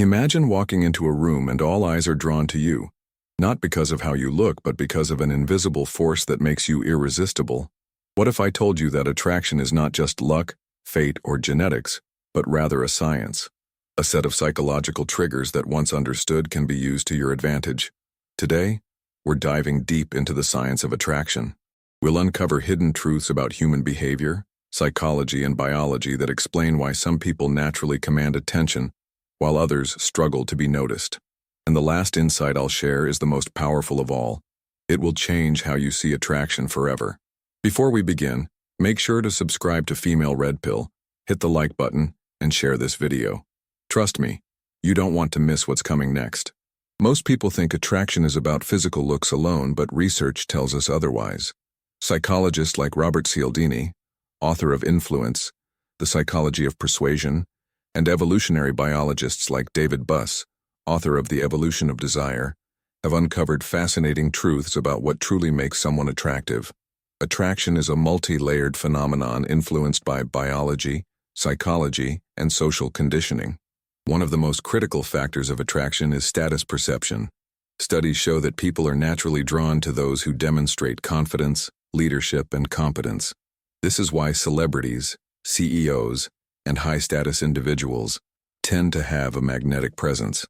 Imagine walking into a room and all eyes are drawn to you, not because of how you look, but because of an invisible force that makes you irresistible. What if I told you that attraction is not just luck, fate, or genetics, but rather a science? A set of psychological triggers that once understood can be used to your advantage. Today, we're diving deep into the science of attraction. We'll uncover hidden truths about human behavior, psychology, and biology that explain why some people naturally command attention while others struggle to be noticed. And the last insight I'll share is the most powerful of all. It will change how you see attraction forever. Before we begin, make sure to subscribe to Female Red Pill, hit the like button, and share this video. Trust me, you don't want to miss what's coming next. Most people think attraction is about physical looks alone, but research tells us otherwise. Psychologists like Robert Cialdini, author of Influence, The Psychology of Persuasion, and evolutionary biologists like David Buss, author of The Evolution of Desire, have uncovered fascinating truths about what truly makes someone attractive. Attraction is a multi-layered phenomenon influenced by biology, psychology, and social conditioning. One of the most critical factors of attraction is status perception. Studies show that people are naturally drawn to those who demonstrate confidence, leadership, and competence. This is why celebrities, CEOs, and high-status individuals tend to have a magnetic presence.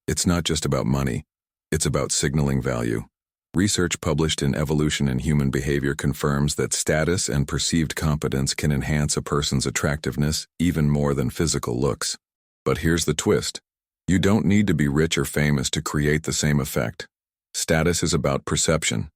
It's not just about money, it's about signaling value. Research published in Evolution and Human Behavior confirms that status and perceived competence can enhance a person's attractiveness even more than physical looks. But here's the twist. You don't need to be rich or famous to create the same effect. Status is about perception,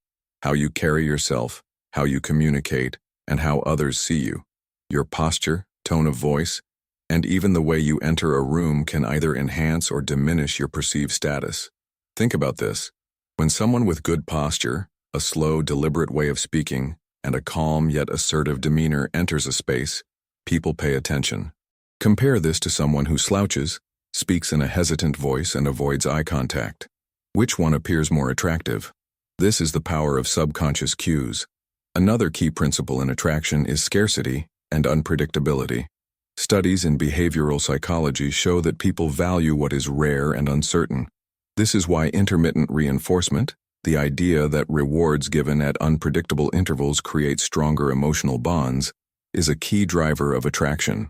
how you carry yourself, how you communicate, and how others see you. Your posture, tone of voice, and even the way you enter a room can either enhance or diminish your perceived status. Think about this. When someone with good posture, a slow, deliberate way of speaking, and a calm yet assertive demeanor enters a space, people pay attention. Compare this to someone who slouches, speaks in a hesitant voice, and avoids eye contact. Which one appears more attractive? This is the power of subconscious cues. Another key principle in attraction is scarcity and unpredictability. Studies in behavioral psychology show that people value what is rare and uncertain. This is why intermittent reinforcement, the idea that rewards given at unpredictable intervals create stronger emotional bonds, is a key driver of attraction.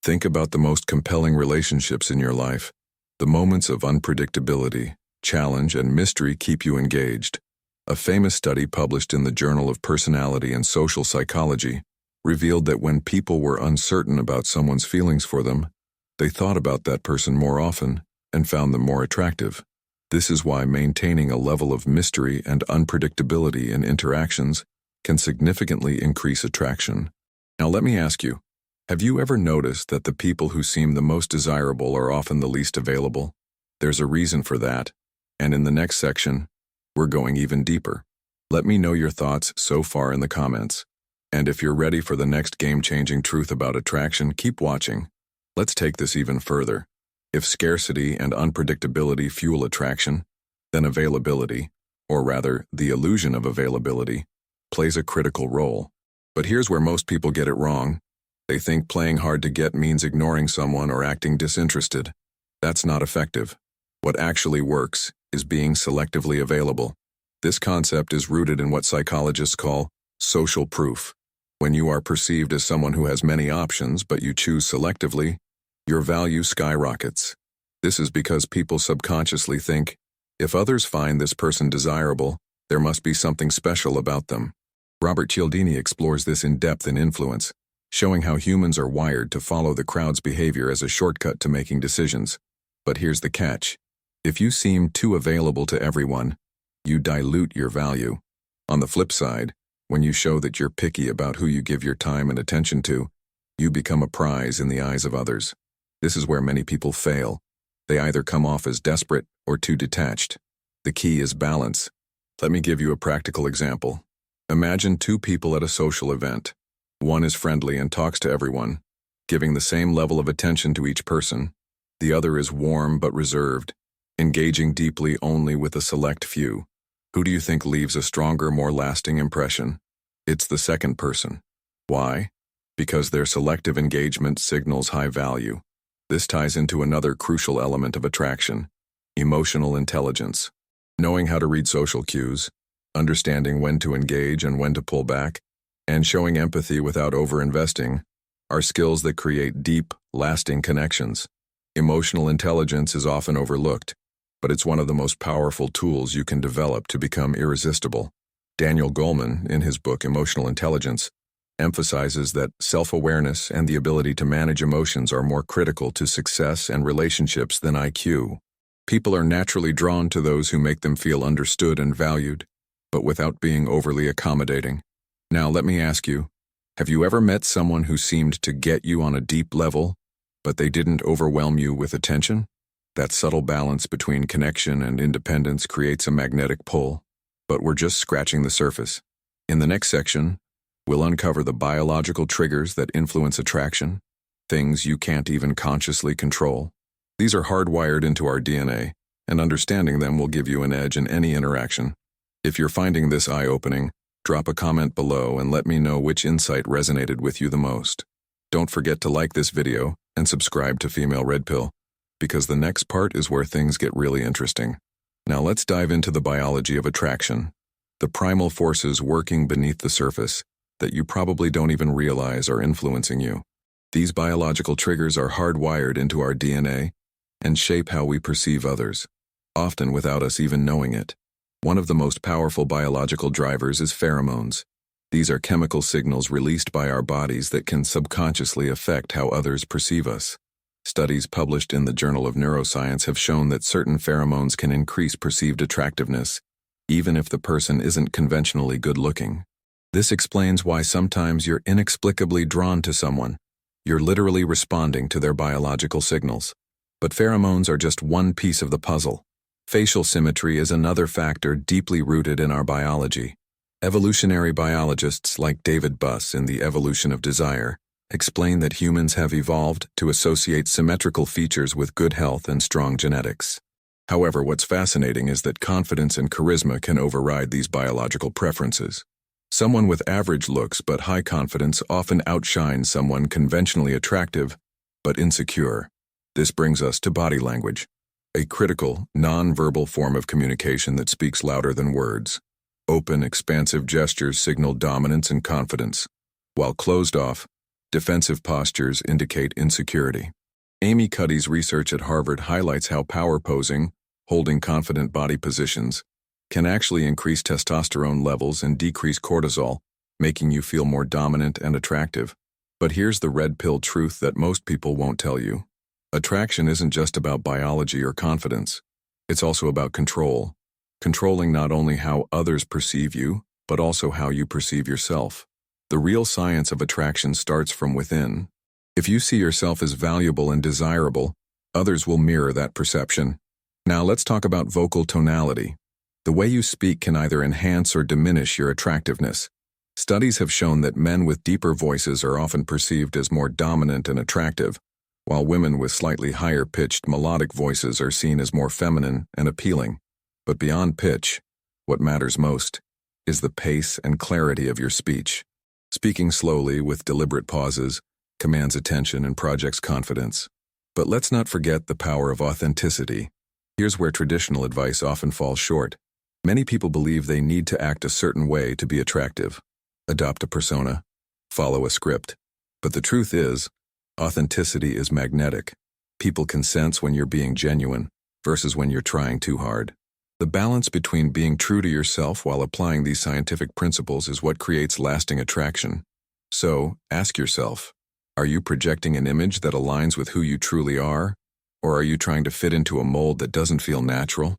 Think about the most compelling relationships in your life. The moments of unpredictability, challenge, and mystery keep you engaged. A famous study published in the Journal of Personality and Social Psychology revealed that when people were uncertain about someone's feelings for them, they thought about that person more often and found them more attractive. This is why maintaining a level of mystery and unpredictability in interactions can significantly increase attraction. Now let me ask you, have you ever noticed that the people who seem the most desirable are often the least available? There's a reason for that, and in the next section, we're going even deeper. Let me know your thoughts so far in the comments. And if you're ready for the next game-changing truth about attraction, keep watching. Let's take this even further. If scarcity and unpredictability fuel attraction, then availability, or rather, the illusion of availability, plays a critical role. But here's where most people get it wrong. They think playing hard to get means ignoring someone or acting disinterested. That's not effective. What actually works is being selectively available. This concept is rooted in what psychologists call social proof. When you are perceived as someone who has many options but you choose selectively, your value skyrockets. This is because people subconsciously think, if others find this person desirable, there must be something special about them. Robert Cialdini explores this in depth in Influence, showing how humans are wired to follow the crowd's behavior as a shortcut to making decisions. But here's the catch. If you seem too available to everyone, you dilute your value. On the flip side, when you show that you're picky about who you give your time and attention to, you become a prize in the eyes of others. This is where many people fail. They either come off as desperate or too detached. The key is balance. Let me give you a practical example. Imagine two people at a social event. One is friendly and talks to everyone, giving the same level of attention to each person. The other is warm but reserved, engaging deeply only with a select few. Who do you think leaves a stronger, more lasting impression? It's the second person. Why? Because their selective engagement signals high value. This ties into another crucial element of attraction: emotional intelligence. Knowing how to read social cues, understanding when to engage and when to pull back, and showing empathy without over-investing are skills that create deep, lasting connections. Emotional intelligence is often overlooked, but it's one of the most powerful tools you can develop to become irresistible. Daniel Goleman, in his book Emotional Intelligence, emphasizes that self-awareness and the ability to manage emotions are more critical to success and relationships than IQ. People are naturally drawn to those who make them feel understood and valued, but without being overly accommodating. Now let me ask you, have you ever met someone who seemed to get you on a deep level, but they didn't overwhelm you with attention? That subtle balance between connection and independence creates a magnetic pull, but we're just scratching the surface. In the next section, we'll uncover the biological triggers that influence attraction, things you can't even consciously control. These are hardwired into our DNA, and understanding them will give you an edge in any interaction. If you're finding this eye-opening, drop a comment below and let me know which insight resonated with you the most. Don't forget to like this video and subscribe to Female Red Pill, because the next part is where things get really interesting. Now let's dive into the biology of attraction, the primal forces working beneath the surface that you probably don't even realize are influencing you. These biological triggers are hardwired into our DNA and shape how we perceive others, often without us even knowing it. One of the most powerful biological drivers is pheromones. These are chemical signals released by our bodies that can subconsciously affect how others perceive us. Studies published in the Journal of Neuroscience have shown that certain pheromones can increase perceived attractiveness, even if the person isn't conventionally good-looking. This explains why sometimes you're inexplicably drawn to someone. You're literally responding to their biological signals. But pheromones are just one piece of the puzzle. Facial symmetry is another factor deeply rooted in our biology. Evolutionary biologists like David Buss in The Evolution of Desire explain that humans have evolved to associate symmetrical features with good health and strong genetics. However, what's fascinating is that confidence and charisma can override these biological preferences. Someone with average looks but high confidence often outshines someone conventionally attractive but insecure. This brings us to body language, a critical, non-verbal form of communication that speaks louder than words. Open, expansive gestures signal dominance and confidence, while closed off, defensive postures indicate insecurity. Amy Cuddy's research at Harvard highlights how power posing, holding confident body positions, can actually increase testosterone levels and decrease cortisol, making you feel more dominant and attractive. But here's the red pill truth that most people won't tell you. Attraction isn't just about biology or confidence. It's also about control. Controlling not only how others perceive you, but also how you perceive yourself. The real science of attraction starts from within. If you see yourself as valuable and desirable, others will mirror that perception. Now let's talk about vocal tonality. The way you speak can either enhance or diminish your attractiveness. Studies have shown that men with deeper voices are often perceived as more dominant and attractive, while women with slightly higher-pitched melodic voices are seen as more feminine and appealing. But beyond pitch, what matters most is the pace and clarity of your speech. Speaking slowly with deliberate pauses commands attention and projects confidence. But let's not forget the power of authenticity. Here's where traditional advice often falls short. Many people believe they need to act a certain way to be attractive, adopt a persona, follow a script. But the truth is, authenticity is magnetic. People can sense when you're being genuine versus when you're trying too hard. The balance between being true to yourself while applying these scientific principles is what creates lasting attraction. So, ask yourself, are you projecting an image that aligns with who you truly are, or are you trying to fit into a mold that doesn't feel natural?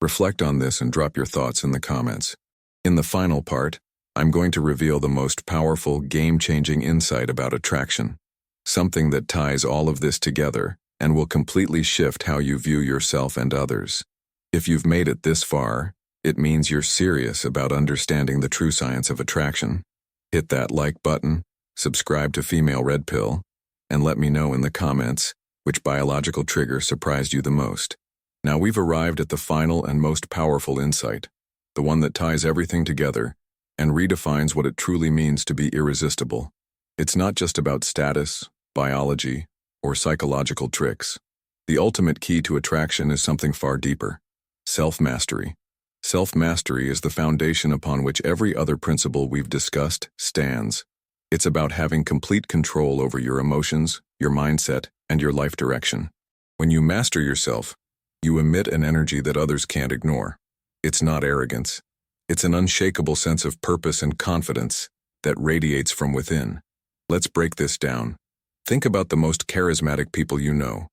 Reflect on this and drop your thoughts in the comments. In the final part, I'm going to reveal the most powerful, game-changing insight about attraction. Something that ties all of this together and will completely shift how you view yourself and others. If you've made it this far, it means you're serious about understanding the true science of attraction. Hit that like button, subscribe to Female Red Pill, and let me know in the comments which biological trigger surprised you the most. Now we've arrived at the final and most powerful insight, the one that ties everything together and redefines what it truly means to be irresistible. It's not just about status, biology, or psychological tricks. The ultimate key to attraction is something far deeper: self-mastery. Self-mastery is the foundation upon which every other principle we've discussed stands. It's about having complete control over your emotions, your mindset, and your life direction. When you master yourself, you emit an energy that others can't ignore. It's not arrogance. It's an unshakable sense of purpose and confidence that radiates from within. Let's break this down. Think about the most charismatic people you know.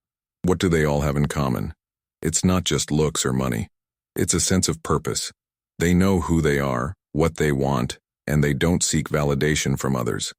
What do they all have in common? It's not just looks or money. It's a sense of purpose. They know who they are, what they want, and they don't seek validation from others.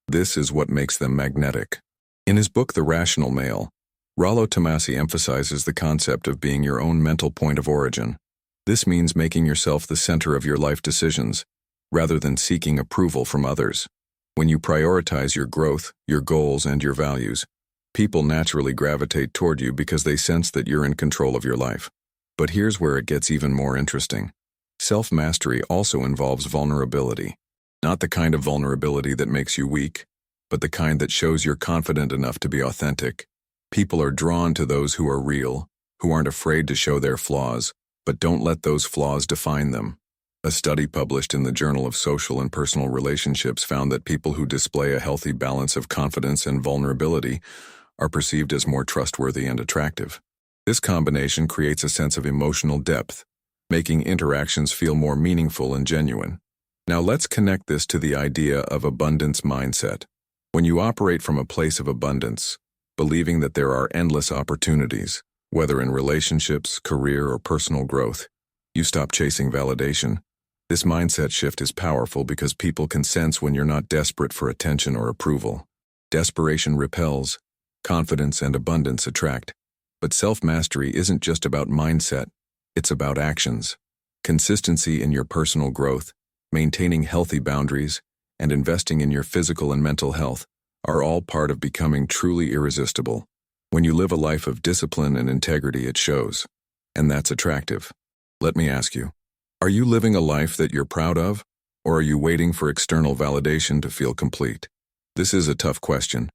This is what makes them magnetic. In his book, The Rational Male, Rollo Tomassi emphasizes the concept of being your own mental point of origin. This means making yourself the center of your life decisions, rather than seeking approval from others. When you prioritize your growth, your goals, and your values, people naturally gravitate toward you because they sense that you're in control of your life. But here's where it gets even more interesting. Self-mastery also involves vulnerability. Not the kind of vulnerability that makes you weak, but the kind that shows you're confident enough to be authentic. People are drawn to those who are real, who aren't afraid to show their flaws, but don't let those flaws define them. A study published in the Journal of Social and Personal Relationships found that people who display a healthy balance of confidence and vulnerability are perceived as more trustworthy and attractive. This combination creates a sense of emotional depth, making interactions feel more meaningful and genuine. Now let's connect this to the idea of abundance mindset. When you operate from a place of abundance, believing that there are endless opportunities, whether in relationships, career, or personal growth, you stop chasing validation. This mindset shift is powerful because people can sense when you're not desperate for attention or approval. Desperation repels, confidence and abundance attract. But self-mastery isn't just about mindset, it's about actions. Consistency in your personal growth, maintaining healthy boundaries, and investing in your physical and mental health are all part of becoming truly irresistible. When you live a life of discipline and integrity, it shows. And that's attractive. Let me ask you, are you living a life that you're proud of, or are you waiting for external validation to feel complete? This is a tough question,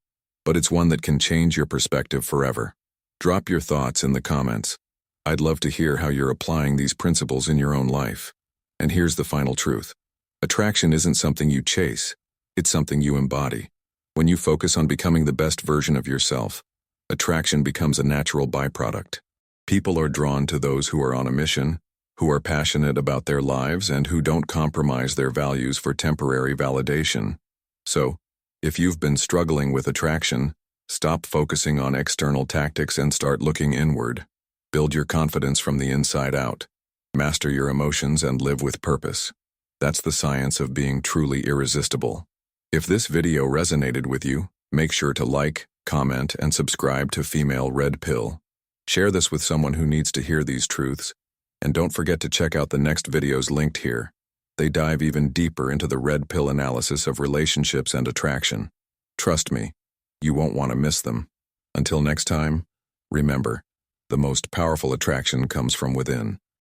but it's one that can change your perspective forever. Drop your thoughts in the comments. I'd love to hear how you're applying these principles in your own life. And here's the final truth. Attraction isn't something you chase, it's something you embody. When you focus on becoming the best version of yourself, attraction becomes a natural byproduct. People are drawn to those who are on a mission, who are passionate about their lives, and who don't compromise their values for temporary validation. So, if you've been struggling with attraction, stop focusing on external tactics and start looking inward. Build your confidence from the inside out. Master your emotions and live with purpose. That's the science of being truly irresistible. If this video resonated with you, make sure to like, comment, and subscribe to Female Red Pill. Share this with someone who needs to hear these truths. And don't forget to check out the next videos linked here. They dive even deeper into the red pill analysis of relationships and attraction. Trust me, you won't want to miss them. Until next time, remember, the most powerful attraction comes from within.